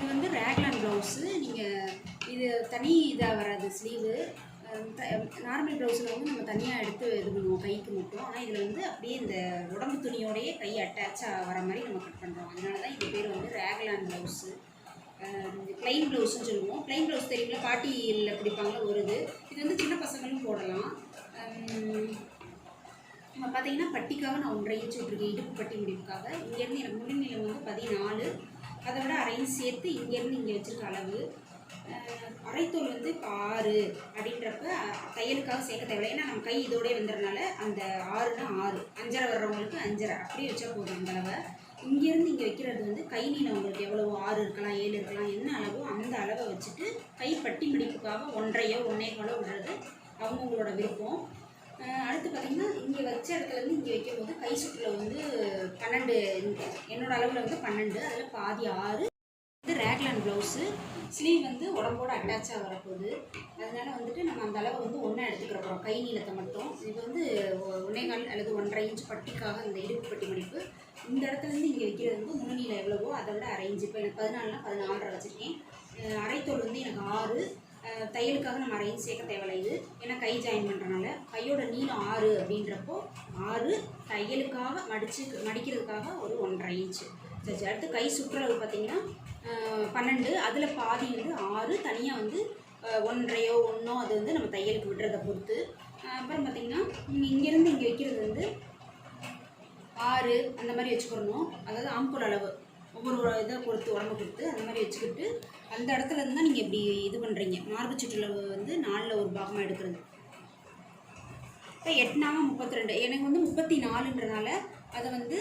இது வந்து Raglan blouse. நீங்கள் இது தனி இதாக வராது ஸ்லீவு. நார்மல் ப்ளவுஸில் வந்து நம்ம தனியாக எடுத்து இது பண்ணுவோம் கைக்கு மட்டும். ஆனால் இதில் வந்து அப்படியே இந்த உடம்பு துணியோடையே கை அட்டாச்சாக வர மாதிரி நம்ம கட் பண்ணுறோம். அதனால தான் இது பேர் வந்து ரேக்லான் ப்ளவுஸு. ப்ளைன் ப்ளவுஸ்ன்னு சொல்லுவோம். ப்ளைன் ப்ளவுஸ் தெரியுங்களா, பாட்டியில் பிடிப்பாங்களா ஒரு இது வந்து சின்ன பசங்களும் போடலாம். நம்ம பார்த்தீங்கன்னா பட்டிக்காக நான் 1.5 இன்ச் விட்டுருக்கேன், இடுப்பு பட்டி முடிப்புக்காக. இங்கேருந்து எனக்கு முன்னிலம் வந்து 14, அதை விட 1/2 இன்ச் சேர்த்து இங்கேருந்து இங்கே வச்சுருக்க அளவு. அரைத்தோல் வந்து இப்போ 6 அப்படின்றப்ப தையலுக்காக சேர்க்க தேவையில்லை. ஏன்னா நம்ம கை இதோடய வந்துடுறனால அந்த 6னா 6, 5.5 வர்றவங்களுக்கு 5.5 அப்படியே வச்சா போதும். அந்த அளவை இங்கேருந்து இங்கே வைக்கிறது வந்து கை நீளம் உங்களுக்கு எவ்வளவோ 6 இருக்கலாம் 7 இருக்கலாம், என்ன அளவோ அந்த அளவை வச்சுட்டு கை பட்டி முடிப்புக்காக 1.5 1.25 விடுறது அவங்கவுங்களோட விருப்பம். அடுத்து பார்த்திங்கன்னா இங்கே வச்ச இடத்துலேருந்து இங்கே வைக்கும் போது கை சுற்றில் வந்து 12, என்னோடய அளவில் வந்து 12, அதில் பாதி 6. வந்து ரேக்லான் ப்ளவுஸு. ஸ்லீவ் வந்து உடம்போடு அட்டாச்சாக வரப்போகுது. அதனால் வந்துட்டு நம்ம அந்த அளவை வந்து ஒன்றா எடுத்துக்கிற போகிறோம், கை நீளத்தை மட்டும். இது வந்து 1.25 அல்லது 1.5 இன்ச் பட்டிக்காக இந்த இடுப்பு பட்டி மடிப்பு. இந்த இடத்துலேருந்து இங்கே வைக்கிறது வந்து முன்னணியில் எவ்வளவோ அதை விட 1/2 இன்ச். இப்போ எனக்கு 14னா 14.5 வச்சுருக்கேன். அரைத்தோல் வந்து எனக்கு 6, தையலுக்காக நம்ம 1/2 இன்ச் சேர்க்க தேவையில்லை. இது ஏன்னா கை ஜாயின் பண்ணுறனால கையோட நீளம் 6 அப்படின்றப்போ 6, தையலுக்காக மடிக்கிறதுக்காக ஒரு 1.5 இன்ச்சு. சரி, அடுத்து கை சுற்றளவு பார்த்திங்கன்னா 12, அதில் பாதி வந்து 6, தனியாக வந்து 1.5 1 அது வந்து நம்ம தையலுக்கு விடுறதை பொறுத்து. அப்புறம் பார்த்திங்கன்னா இங்கேருந்து இங்கே வைக்கிறது வந்து 6 அந்த மாதிரி வச்சுக்கிறணும். அதாவது ஆம்பூர் அளவு ஒவ்வொரு இதை பொறுத்து உடம்பு பொறுத்து அந்த மாதிரி வச்சுக்கிட்டு அந்த இடத்துல இருந்து தான் நீங்கள் இப்படி இது பண்ணுறீங்க. மார்பு சுற்றளவு வந்து 4ல் ஒரு பாகமாக எடுக்கிறது. இப்போ 8 32, எனக்கு வந்து 34ன்றனால அதை வந்து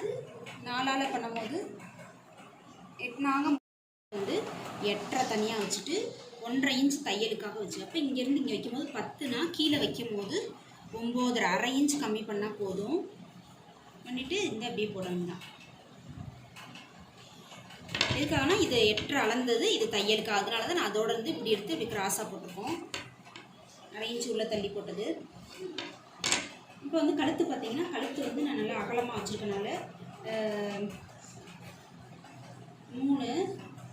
4ஆல் பண்ணும்போது 8 வந்து 8.5 தனியாக வச்சுட்டு 1.5 இன்ச் தையலுக்காக வச்சு. அப்போ இங்கேருந்து இங்கே வைக்கும்போது 10னா கீழே வைக்கும்போது 9.5 1/2 இன்ச் கம்மி பண்ணால் போதும். பண்ணிவிட்டு இங்கே அப்படியே போடணும் தான். எதுக்காகனா இது 8.5 அளந்தது, இது தையலுக்கு. அதனால தான் நான் அதோட இருந்து இப்படி எடுத்து இப்படி கிராஸாக போட்டிருக்கோம். 1/2 இன்ச் உள்ளே தள்ளி போட்டது. இப்போ வந்து கழுத்து பார்த்திங்கன்னா கழுத்து வந்து நான் நல்லா அகலமாக வச்சுருக்கனால 3,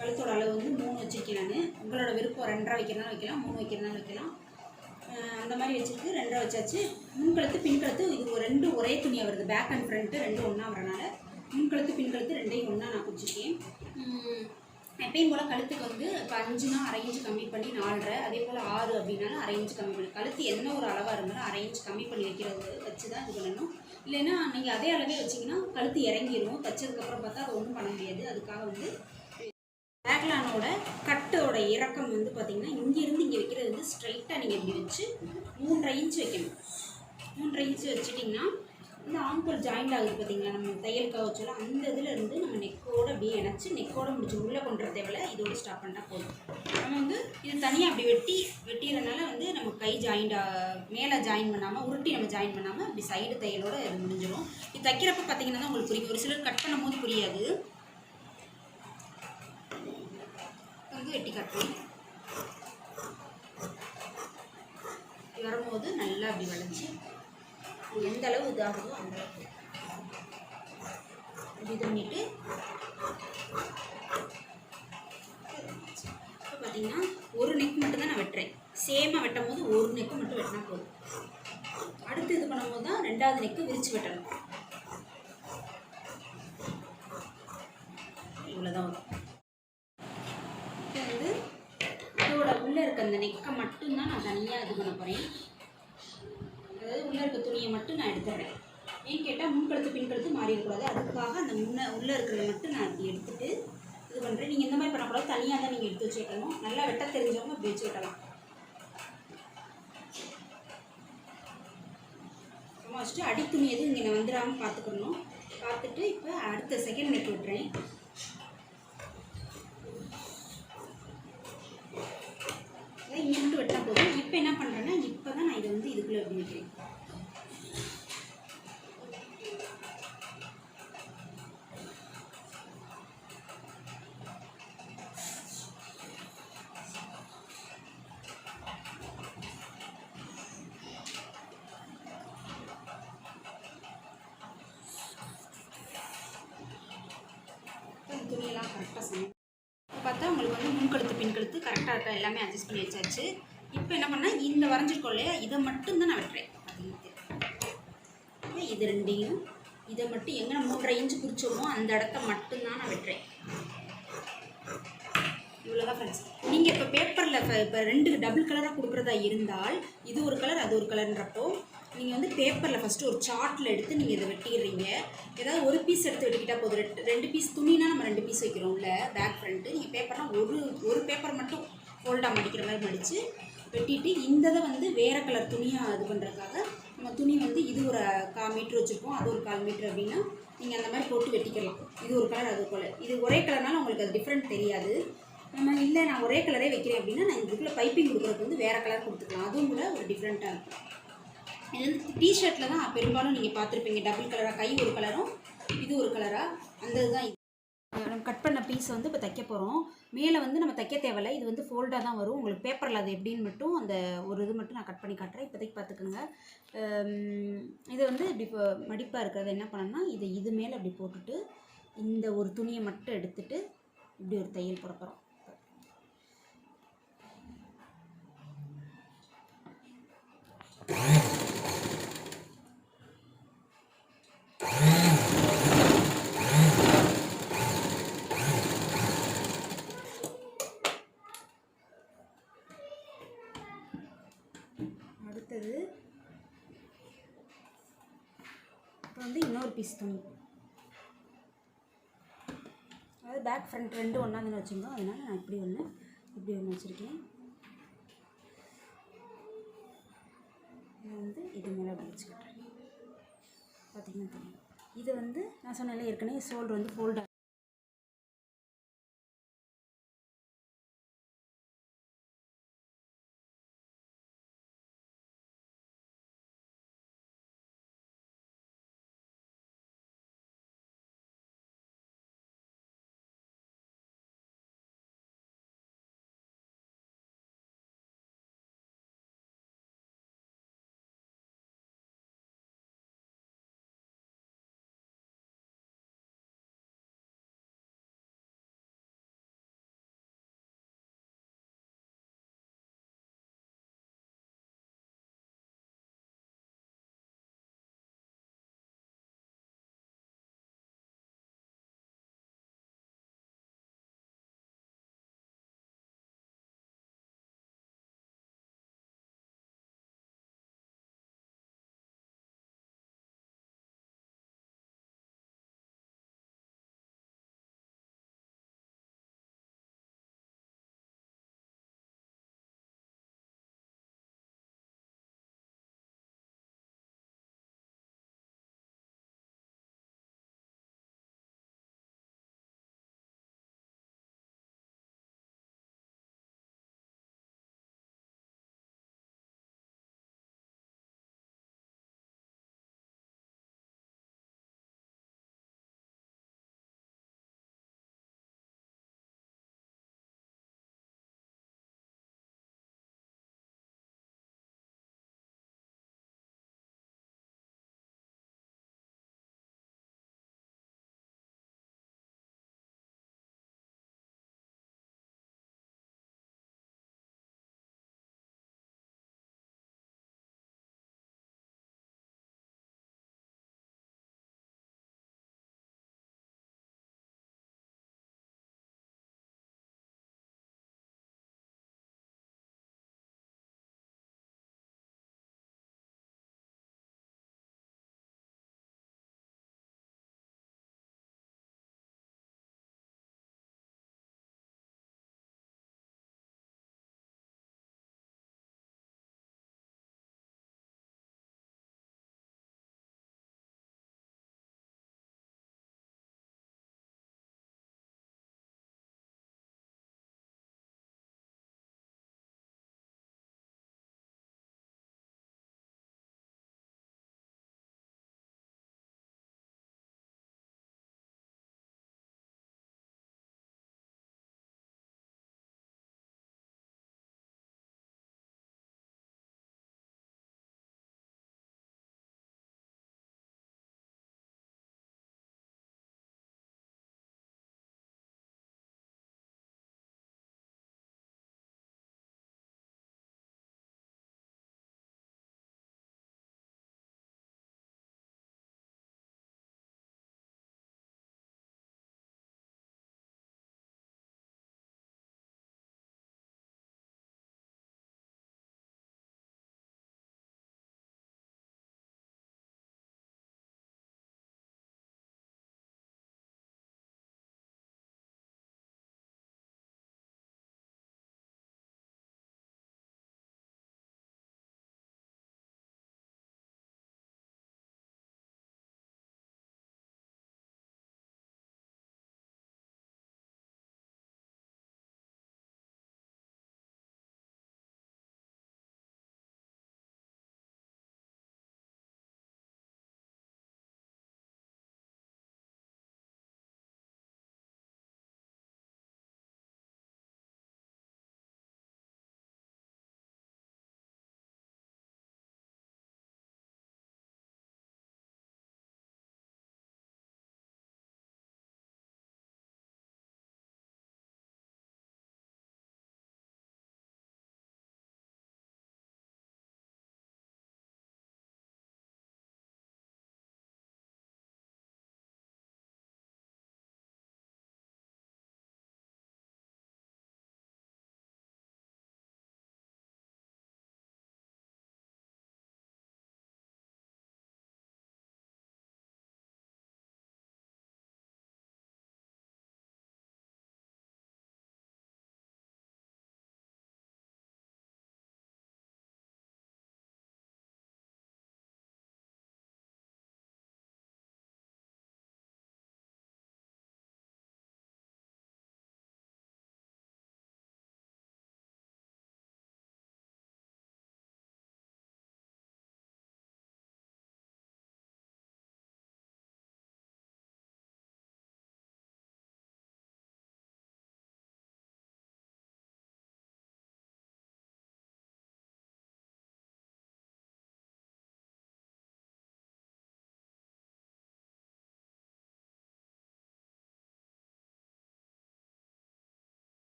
கழுத்தோட அளவு வந்து 3 வச்சுருக்கேன் நான். உங்களோட விருப்பம் 2.5 வைக்கிறனாலும் வைக்கலாம், 3 வைக்கிறனாலும் வைக்கலாம். அந்த மாதிரி வச்சுருக்கு. 2.5 வச்சாச்சு. முன்கழுத்து பின்கழுத்து இது 2 ஒரே துணியாக வருது. பேக் அண்ட் ஃப்ரண்ட்டு 2 ஒன்றா வரனால முன்கழுத்து பின்கழுத்து 2ஐயும் ஒன்றா நான் குறிச்சிருக்கேன். எப்பயும் போல் கழுத்துக்கு வந்து இப்போ 5னா 1/2 இன்ச் கம்மி பண்ணி 4.5, அதே போல் 6 அப்படின்னாலும் 1/2 இன்ச் கம்மி பண்ணி. கழுத்து என்ன ஒரு அளவாக இருந்தாலும் 1/2 இன்ச் கம்மி பண்ணி வைக்கிறது வச்சு தான் இது பண்ணணும். இல்லைன்னா நீங்கள் அதே அளவே வச்சிங்கன்னா கழுத்து இறங்கிடும். தைச்சதுக்கப்புறம் பார்த்தா அது ஒன்றும் பண்ண முடியாது. அதுக்காக வந்து ரேக்லானோட கட்டோட இறக்கம் வந்து பார்த்திங்கன்னா இங்கேருந்து இங்கே வைக்கிறது வந்து ஸ்ட்ரைட்டாக நீங்கள் இப்படி வச்சு 3.5 இன்ச் வைக்கணும். 3.5 இன்ச் வச்சுட்டிங்கன்னா இந்த ஆம்பூர் ஜாயிண்ட் ஆகுது பார்த்திங்களா, நம்ம தையலுக்காக வச்சாலும் அந்த இதில் இருந்து நம்ம நெக்கோடு அப்படியே இணைச்சி நெக்கோடு முடிச்சு உள்ளே கொண்டு தேவையில்ல. இதோட ஸ்டாப் பண்ணிட்டால் போதும். நம்ம வந்து இது தனியாக அப்படி வெட்டிறதுனால வந்து நம்ம கை மேலே ஜாயின் பண்ணாமல் உருட்டி நம்ம ஜாயின் பண்ணாமல் அப்படி சைடு தையலோடு இது முடிஞ்சிடும். இது தைக்கிறப்ப பார்த்திங்கன்னா தான் உங்களுக்கு புரியும். ஒரு சிலர் கட் பண்ணும் போது புரியாது. வந்து வெட்டி கட்டணும். வரும்போது நல்லா அப்படி வளைச்சி எந்த அளவு இதாகுதோ அந்த அளவுக்கு இது பண்ணிவிட்டு இப்போ பார்த்தீங்கன்னா ஒரு நெக் மட்டும் தான் நான் வெட்டுறேன். சேமாக வெட்டும் போது ஒரு நெக்கு மட்டும் வெட்டினா போதும். அடுத்து இது பண்ணும்போது தான் 2வது நெக்கு விரித்து வெட்டணும். இவ்வளோதான் வரும். இப்போ வந்து இதோட உள்ளே இருக்க அந்த நெக்கை மட்டும்தான் நான் தனியாக இது பண்ண போகிறேன். அதாவது உள்ளே இருக்க துணியை மட்டும் நான் எடுத்துடுறேன். ஏன்னு கேட்டால் முன்கழுத்து பின்கழுத்து மாறிடக்கூடாது. அதுக்காக அந்த உள்ளே இருக்கிறத மட்டும் நான் இப்படி எடுத்துகிட்டு இது பண்ணுறேன். நீங்கள் இந்த மாதிரி பண்ணக்கூடாது, தனியாக தான் நீங்கள் எடுத்து வச்சு வைக்கணும். நல்லா வெட்ட தெரிஞ்சவங்க இப்படி வச்சு வெட்டலாம். அப்புறமா வச்சுட்டு அடித்துணி எதுவும் இங்கே நான் வந்துடாமல் பார்த்துக்கணும். பார்த்துட்டு இப்போ அடுத்த செகண்ட் நெக் விட்டுறேன். இங்கே மட்டும் வெட்டினா போதும். இப்போ என்ன பண்ணுறேன்னா இப்போ தான் நான் இதை வந்து இதுக்குள்ளே எப்படி வைக்கிறேன். துணியெல்லாம் கரெக்டாக சமைக்கும். இப்போ பார்த்தா உங்களுக்கு வந்து இழுத்து கரெக்டாக இருக்கா எல்லாமே அட்ஜஸ்ட் பண்ணி வச்சாச்சு. இப்போ என்ன பண்ணால் இந்த வரைஞ்சிருக்கோம் இல்லையா, இதை மட்டும்தான் நான் வெட்டுறேன். இது ரெண்டையும் இதை மட்டும் எங்கே 3.5 இன்ச்சு குறிச்சோமோ அந்த இடத்த மட்டும்தான் நான் வெட்டுறேன். இவ்வளோதான் ஃப்ரெண்ட்ஸ். நீங்கள் இப்போ பேப்பரில் இப்போ 2 டபுள் கலராக கொடுக்குறதா இருந்தால் இது ஒரு கலர் அது ஒரு கலர்ன்றப்போ நீங்கள் வந்து பேப்பரில் ஃபஸ்ட்டு ஒரு சார்ட்டில் எடுத்து நீங்கள் இதை வெட்டிடுறீங்க. ஏதாவது ஒரு பீஸ் எடுத்து வெட்டிக்கிட்டால் போதும். 2 பீஸ் துணினா நம்ம 2 பீஸ் வைக்கிறோம்ல பேக் ஃப்ரண்ட்டு. நீங்கள் பேப்பர்னால் ஒரு பேப்பர் மட்டும் ஃபோல்டாக மடிக்கிற மாதிரி மடித்து வெட்டிட்டு இந்த இதை வந்து வேறு கலர் துணியாக இது பண்ணுறதுக்காக நம்ம துணி வந்து இது ஒரு 1/4 மீட்ரு வச்சுருக்கோம், அது ஒரு 1/4 மீட்ரு அப்படின்னா நீங்கள் அந்த மாதிரி போட்டு வெட்டிக்கலாம். இது ஒரு கலர் அது ஒரு கலர். இது ஒரே கலர்னால உங்களுக்கு அது டிஃப்ரெண்ட் தெரியாது. நம்ம இல்லை நான் ஒரே கலரே வைக்கிறேன் அப்படின்னா நான் இதுக்குள்ளே பைப்பிங் கொடுக்குறதுக்கு வந்து வேறு கலர் கொடுத்துக்கலாம். அதுவும் கூட ஒரு டிஃப்ரெண்ட்டாக இருக்கும். இது வந்து டிஷர்ட்டில் தான் பெரும்பாலும் நீங்கள் பார்த்துருப்பீங்க டபுள் கலராக, கை ஒரு கலரும் இது ஒரு கலராக. அந்த இதுதான் நம்ம கட் பண்ண பீஸ் வந்து இப்போ தைக்க போகிறோம். மேலே வந்து நம்ம தைக்க தேவையில்லை, இது வந்து ஃபோல்டாக தான் வரும். உங்களுக்கு பேப்பரில் அது எப்படின்னு மட்டும் அந்த ஒரு இது மட்டும் நான் கட் பண்ணி காட்டுறேன். இப்போதைக்கு பார்த்துக்குங்க. இதை வந்து இப்படி இப்போ மடிப்பாக இருக்கிறத என்ன பண்ணணும்னா இது மேலே அப்படி போட்டுட்டு இந்த ஒரு துணியை மட்டும் எடுத்துகிட்டு இப்படி ஒரு தையல் போட போகிறோம். அடுத்தது இப்போ வந்து இன்னொரு பீஸ் துணி, அதாவது பேக் ஃப்ரண்ட் 2 ஒன்றா தானே வச்சுருந்தோம், அதனால் நான் இப்படி ஒன்று வச்சுருக்கேன். இதை வந்து இது மேலே அப்படி வச்சுக்கிட்டேன். பார்த்திங்கன்னா தெரியும். இது வந்து நான் சொன்னேன்ல ஏற்கனவே ஷோல்டர் வந்து ஃபோல்டாக